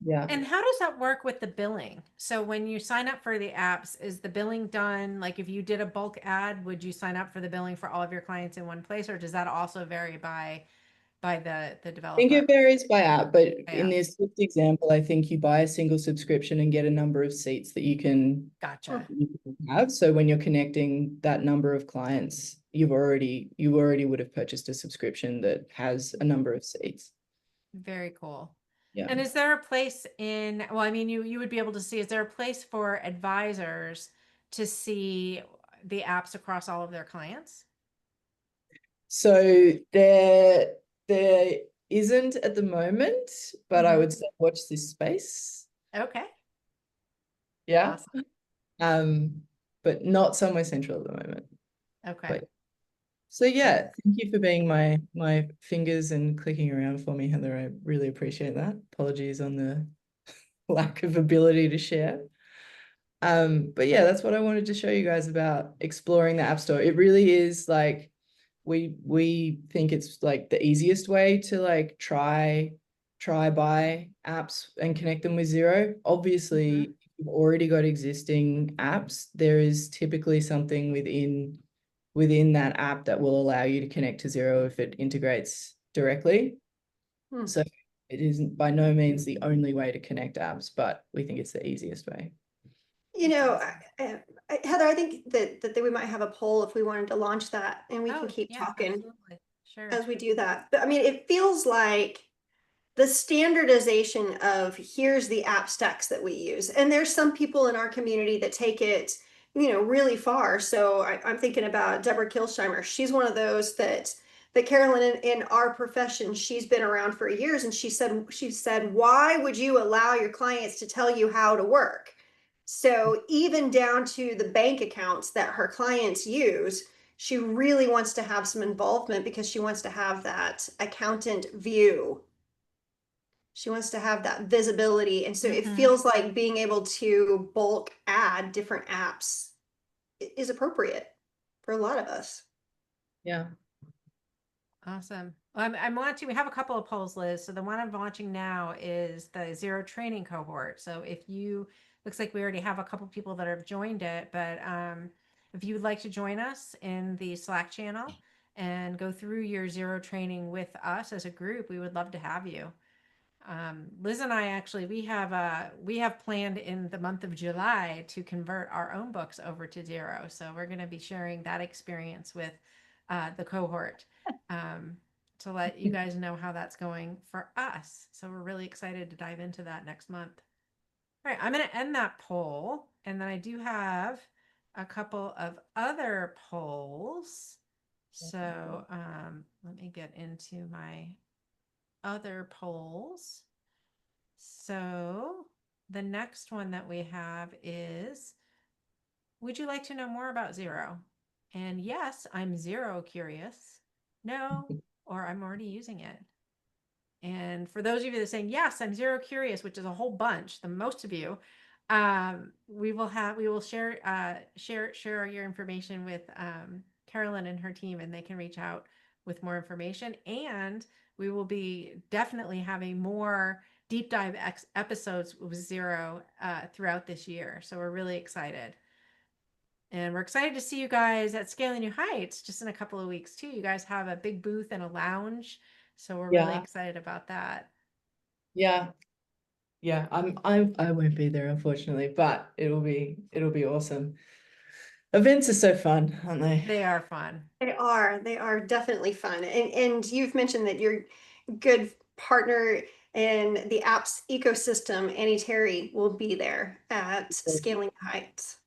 Yeah. And how does that work with the billing? So when you sign up for the apps, is the billing done? Like if you did a bulk ad, would you sign up for the billing for all of your clients in one place, or does that also vary by the I think developer? it varies by app, but in Yeah, this example, I think you buy a single subscription and get a number of seats that gotcha. you can have. So when you're connecting that number of clients, you already would have purchased a subscription that has a number of seats. Very cool. Yeah. And is there a place well, I mean, you would be able to see, is there a place for advisors to see the apps across all of their clients? So there isn't at the moment, but I Mm-hmm. would say watch this space. Okay. Yeah. Awesome. But not somewhere central at the moment. Okay. But so Good. yeah, thank you for being my fingers and clicking around for me, Heather. I really appreciate that. Apologies on the lack of ability to share. But yeah, that's what I wanted to show you guys about exploring the App Store. It really is like we think it's like the easiest way to like try buy apps and connect them with Xero. Obviously, Mm-hmm. if you've already got existing apps, there is typically something within that app that will allow you to connect to Xero if it integrates directly. Hmm. So it isn't by no means the only way to connect apps, but we think it's the easiest way. You That's know, awesome. Heather, I think that we might have a poll if we wanted to launch that, and we can Oh, keep yeah, talking absolutely. Sure. as we do that. But I mean, it feels like the standardization of here's the app stacks that we use. And there's some people in our community that take it, you know, really far. So I'm thinking about Deborah Kilsheimer. She's one of those that Carolyn in our profession, she's been around for years. And she said, why would you allow your clients to tell you how to work? So even down to the bank accounts that her clients use, she really wants to have some involvement because she wants to have that accountant view. She wants to have that visibility. And so it Mm-hmm. feels like being able to bulk add different apps is appropriate for a lot of us. Yeah. Awesome. I'm launching, we have a couple of polls, Liz. So the one I'm launching now is the Xero training cohort. So if you, looks like we already have a couple people that have joined it, but if you would like to join us in the Slack channel and go through your Xero training with us as a group, we would love to have you. Liz and I actually we have planned in the month of July to convert our own books over to Xero. So we're going to be sharing that experience with the cohort um, to let you guys know how that's going for us. So we're really excited to dive into that next month. All right, I'm going to end that poll, and then I do have a couple of other polls. So let me get into my other polls. So the next one that we have is, would you like to know more about Xero? And yes, I'm Xero curious. No, or I'm already using it. And for those of you that are saying, yes, I'm Xero curious, which is a whole bunch, the most of you, we will share your information with Carolyn and her team, and they can reach out with more information. And we will be definitely having more deep dive episodes with Xero throughout this year. So we're really excited. And we're excited to see you guys at Scaling New Heights just in a couple of weeks too. You guys have a big booth and a lounge. So we're really Yeah. excited about that. Yeah. Yeah. I won't be there unfortunately, but it'll be awesome. Events are so fun, aren't they? They are fun. They are definitely fun. And you've mentioned that you're a good partner and the apps ecosystem, Annie Terry will be there at Scaling the Heights.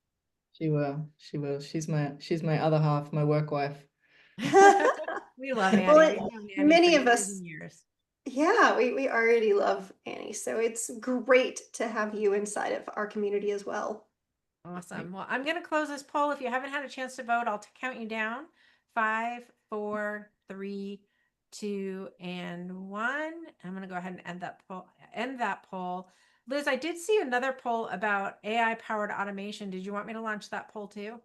She will. She will. She's my other half, my work wife. We love Annie. Well, We've known Annie for many of years us, and years. yeah, we already love Annie. So it's great to have you inside of our community as well. Awesome. Well, I'm going to close this poll. If you haven't had a chance to vote, I'll count you down. 5, 4, 3, 2, and 1. I'm going to go ahead and end that poll. Liz, I did see another poll about AI powered automation. Did you want me to launch that poll too?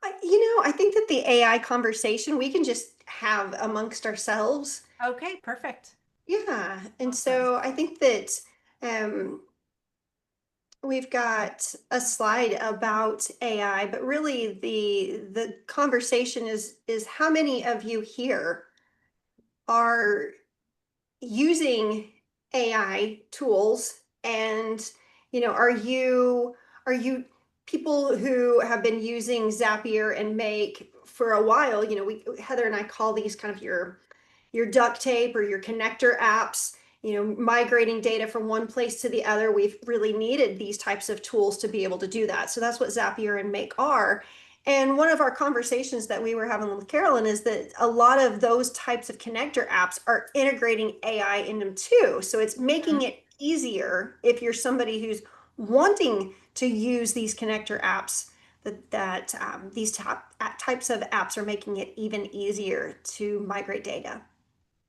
I think that the AI conversation we can just have amongst ourselves. Okay, perfect. Yeah. And Awesome. so I think that we've got a slide about AI, but really the conversation is how many of you here are using AI tools, and are you people who have been using Zapier and Make for a while? We Heather and I call these kind of your duct tape or your connector apps. Migrating data from one place to the other, we've really needed these types of tools to be able to do that. So that's what Zapier and Make are. And one of our conversations that we were having with Carolyn is that a lot of those types of connector apps are integrating AI in them too. So it's making it easier if you're somebody who's wanting to use these connector apps, that these types of apps are making it even easier to migrate data.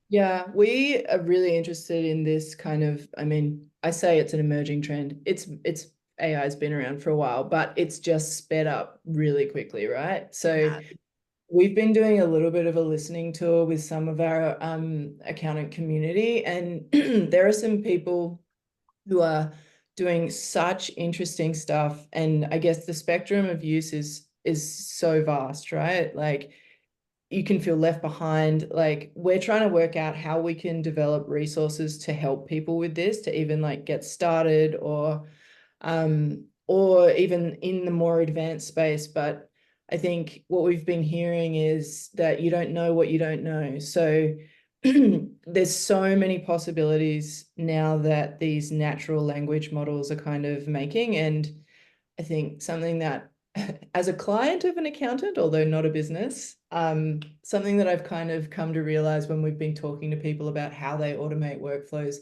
Yeah, we are really interested in this kind of, I say it's an emerging trend. It's AI's been around for a while, but it's just sped up really quickly, right? So Yeah. we've been doing a little bit of a listening tour with some of our accountant community, and there are some people who are doing such interesting stuff. And I guess the spectrum of use is so vast, right? Like you can feel left behind. Like we're trying to work out how we can develop resources to help people with this, to even like get started or even in the more advanced space. But I think what we've been hearing is that you don't know what you don't know. So there's so many possibilities now that these natural language models are kind of making. And I think something that as a client of an accountant, although not a business, something that I've kind of come to realize when we've been talking to people about how they automate workflows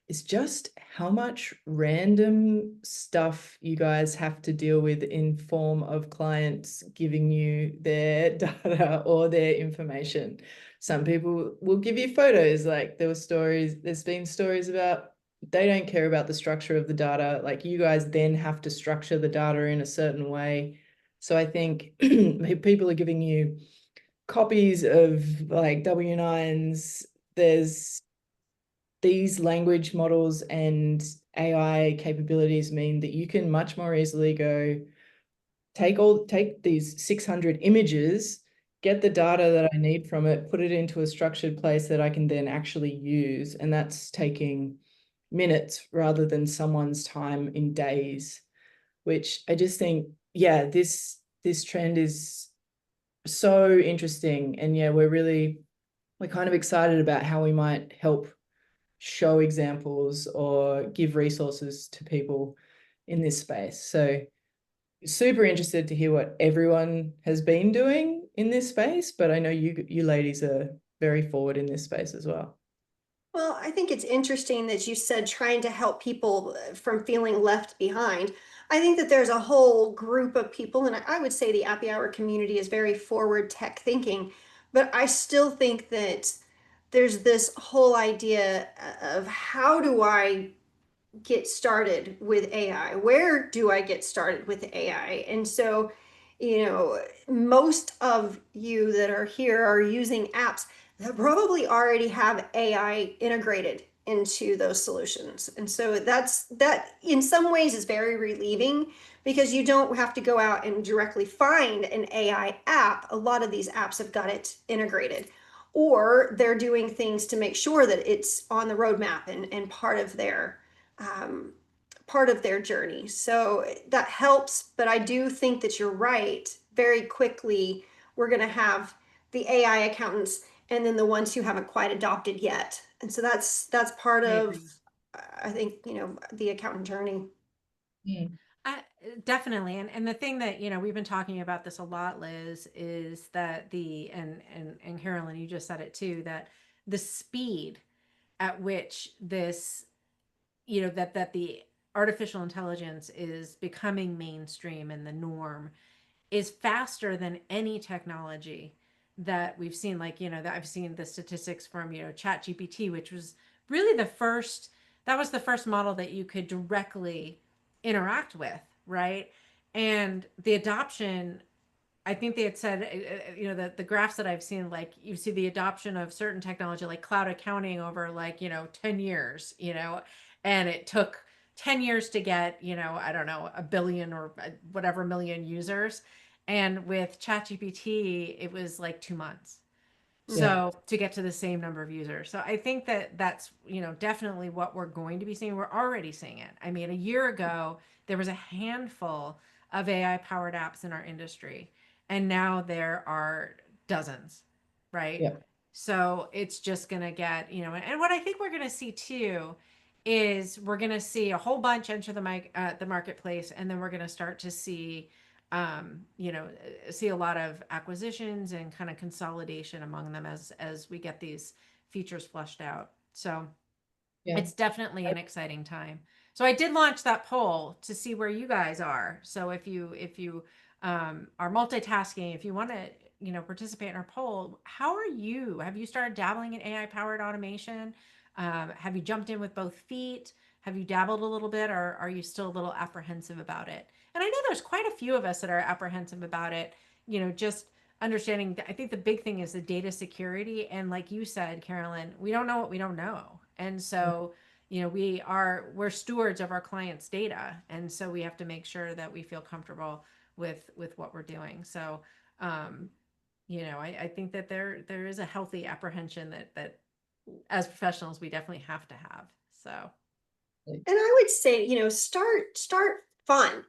is just how much random stuff you guys have to deal with in form of clients giving you their data or their information. Some people will give you photos. Like there's been stories about they don't care about the structure of the data. Like you guys then have to structure the data in a certain way. So I think people are giving you copies of like W-9s. There's these language models and AI capabilities mean that you can much more easily go take these 600 images, get the data that I need from it, put it into a structured place that I can then actually use. And that's taking minutes rather than someone's time in days, which I just think, yeah, this trend is so interesting. And yeah, we're kind of excited about how we might help show examples or give resources to people in this space. So super interested to hear what everyone has been doing in this space, but I know you ladies are very forward in this space as well. Well, I think it's interesting that you said trying to help people from feeling left behind. I think that there's a whole group of people, and I would say the Appy Hour community is very forward tech thinking, but I still think that there's this whole idea of how do I get started with AI? Where do I get started with AI? And so, most of you that are here are using apps that probably already have AI integrated into those solutions. And so that in some ways is very relieving because you don't have to go out and directly find an AI app. A lot of these apps have got it integrated, or they're doing things to make sure that it's on the roadmap and um, part of their journey. So that helps, but I do think that you're right. Very quickly, we're going to have the AI accountants and then the ones who haven't quite adopted yet. And so that's part I of, agree. I think, the accountant journey. Mm. I, definitely. And the thing that, we've been talking about this a lot, Liz, is that and Carolyn, you just said it too, that the speed at which this, that the artificial intelligence is becoming mainstream and the norm is faster than any technology that we've seen. Like, that I've seen the statistics from, Chat GPT, which was really that was the first model that you could directly interact with, right? And the adoption, I think they had said, the graphs that I've seen, like you see the adoption of certain technology, like cloud accounting over like, 10 years, and it took 10 years to get, I don't know, a billion or whatever million users. And with ChatGPT, it was like 2 months. Yeah. So to get to the same number of users. So I think that that's, definitely what we're going to be seeing. We're already seeing it. I mean, a year ago, there was a handful of AI powered apps in our industry, and now there are dozens, right? Yeah. So it's just going to get, and what I think we're going to see too is we're going to see a whole bunch enter the marketplace, and then we're going to start to see see a lot of acquisitions and kind of consolidation among them as we get these features fleshed out. So Yeah. it's definitely an exciting time. So I did launch that poll to see where you guys are. So if you are multitasking, if you want to participate in our poll, how are you? Have you started dabbling in AI powered automation? Have you jumped in with both feet? Have you dabbled a little bit, or are you still a little apprehensive about it? And I know there's quite a few of us that are apprehensive about it. Just understanding. I think the big thing is the data security, and like you said, Carolyn, we don't know what we don't know, and so we're stewards of our clients' data, and so we have to make sure that we feel comfortable with what we're doing. So I think that there is a healthy apprehension that as professionals we definitely have to have. So And I would say, start fun. yeah.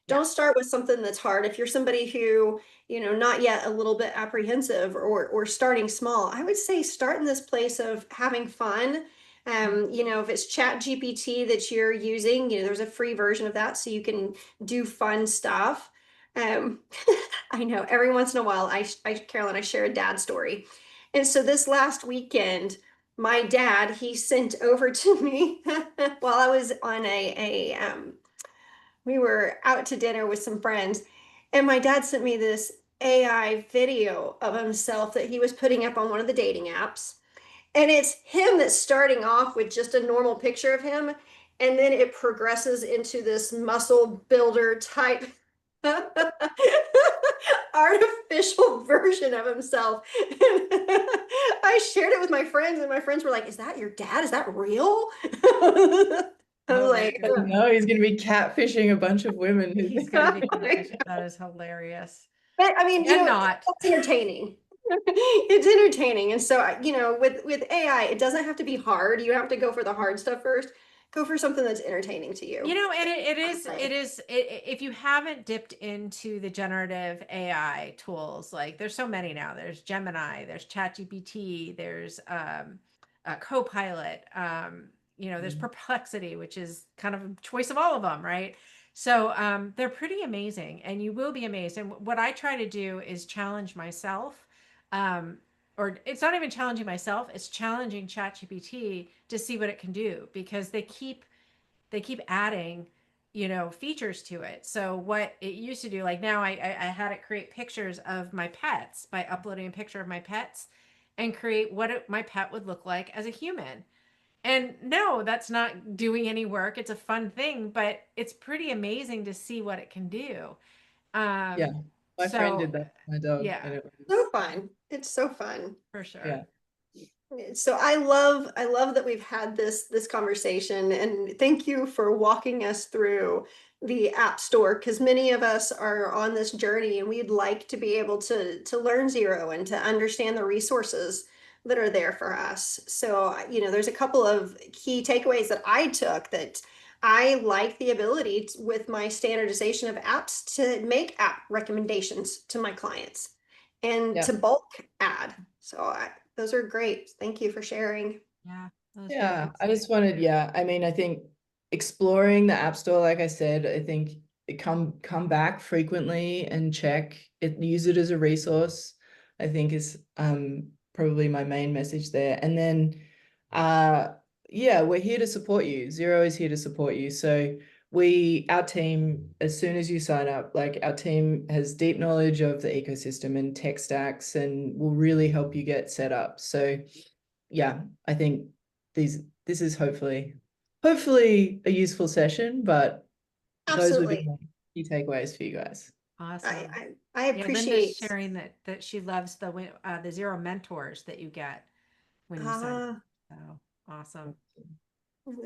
Don't start with something that's hard. If you're somebody who, not yet a little bit apprehensive or starting small, I would say start in this place of having fun. If it's Chat GPT that you're using, there's a free version of that so you can do fun stuff. Um, I know every once in a while, Carolyn, I share a dad story. And so this last weekend, my dad, he sent over to me while I was on we were out to dinner with some friends, and my dad sent me this AI video of himself that he was putting up on one of the dating apps. And it's him that's starting off with just a normal picture of him, and then it progresses into this muscle builder type artificial version of himself. I shared it with my friends, and my friends were like, "Is that your dad? Is that real?" I was Oh my like, I goodness. know he's going to be catfishing a bunch of women. He's gonna be catfishing. That is hilarious. but I mean, And not. it's entertaining. It's entertaining. And so, with AI, it doesn't have to be hard. You don't have to go for the hard stuff first. Go for something that's entertaining to you. And it is, Right. if you haven't dipped into the generative AI tools, like there's so many now. There's Gemini, there's ChatGPT, there's Copilot, there's Perplexity, which is kind of a choice of all of them, right? So they're pretty amazing, and you will be amazed. And what I try to do is challenge myself. Or it's not even challenging myself, it's challenging ChatGPT to see what it can do, because they keep adding features to it. So what it used to do, like now I had it create pictures of my pets by uploading a picture of my pets and create what my pet would look like as a human. And no, that's not doing any work. It's a fun thing, but it's pretty amazing to see what it can do. Yeah. um My friend so did that, with my dog, yeah, and it So was, fun. It's so fun. for sure. yeah. So I love that we've had this conversation, and thank you for walking us through the App Store, because many of us are on this journey and we'd like to be able to learn Xero and to understand the resources that are there for us. So, there's a couple of key takeaways that I took. That I like the ability with my standardization of apps to make app recommendations to my clients and Yeah. to bulk add. So those are great. Thank you for sharing. Yeah. Those Yeah, basics. I just wanted, yeah, I mean, I think exploring the App Store, like I said, I think come back frequently and check it, use it as a resource, I think is probably my main message there. And then yeah, we're here to support you. Xero is here to support you. So our team, as soon as you sign up, like our team has deep knowledge of the ecosystem and tech stacks and will really help you get set up. So yeah, I think this is hopefully a useful session, but those would be Absolutely. my key takeaways for you guys. Awesome. I Yeah, Linda's appreciate, sharing that she loves the Xero mentors that you get when you sign uh, up. So awesome.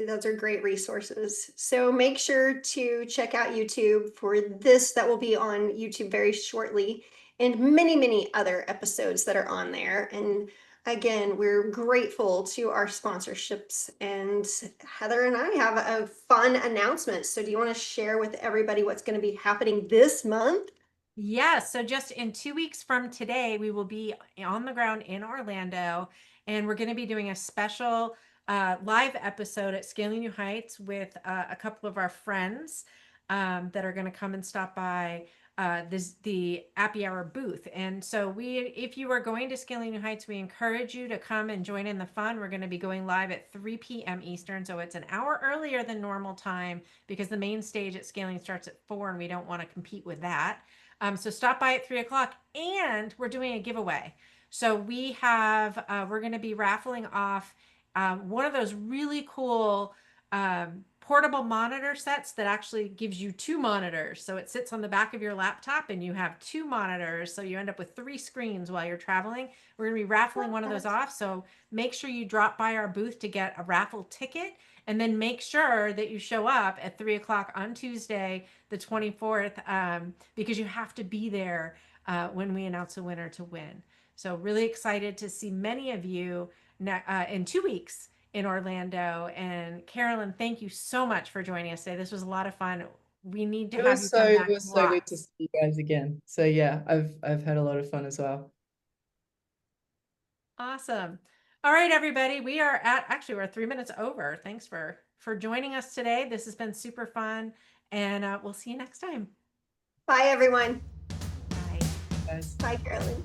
those are great resources. So make sure to check out YouTube for this that will be on YouTube very shortly, and many, many other episodes that are on there. And again, we're grateful to our sponsorships. And Heather and I have a fun announcement. So do you want to share with everybody what's going to be happening this month? Yes, so just in 2 weeks from today, we will be on the ground in Orlando, and we're going to be doing a special live episode at Scaling New Heights with a couple of our friends that are going to come and stop by the Appy Hour booth. And so if you are going to Scaling New Heights, we encourage you to come and join in the fun. We're going to be going live at 3 p.m. Eastern, so it's an hour earlier than normal time because the main stage at Scaling starts at 4, and we don't want to compete with that. So stop by at 3 o'clock, and we're doing a giveaway. So we're going to be raffling off one of those really cool portable monitor sets that actually gives you 2 monitors. So it sits on the back of your laptop, and you have 2 monitors. So you end up with 3 screens while you're traveling. We're going to be raffling one of those off. So make sure you drop by our booth to get a raffle ticket, and then make sure that you show up at 3 o'clock on Tuesday, the 24th, because you have to be there when we announce a winner to win. So really excited to see many of you in 2 weeks in Orlando. And Carolyn, thank you so much for joining us today. This was a lot of fun. We need to have you come It back was so good to lots. see you guys again. So yeah, I've had a lot of fun as well. Awesome. All right, everybody. We're 3 minutes over. Thanks for joining us today. This has been super fun, and we'll see you next time. Bye, everyone. Bye. Guys. Bye, Carolyn.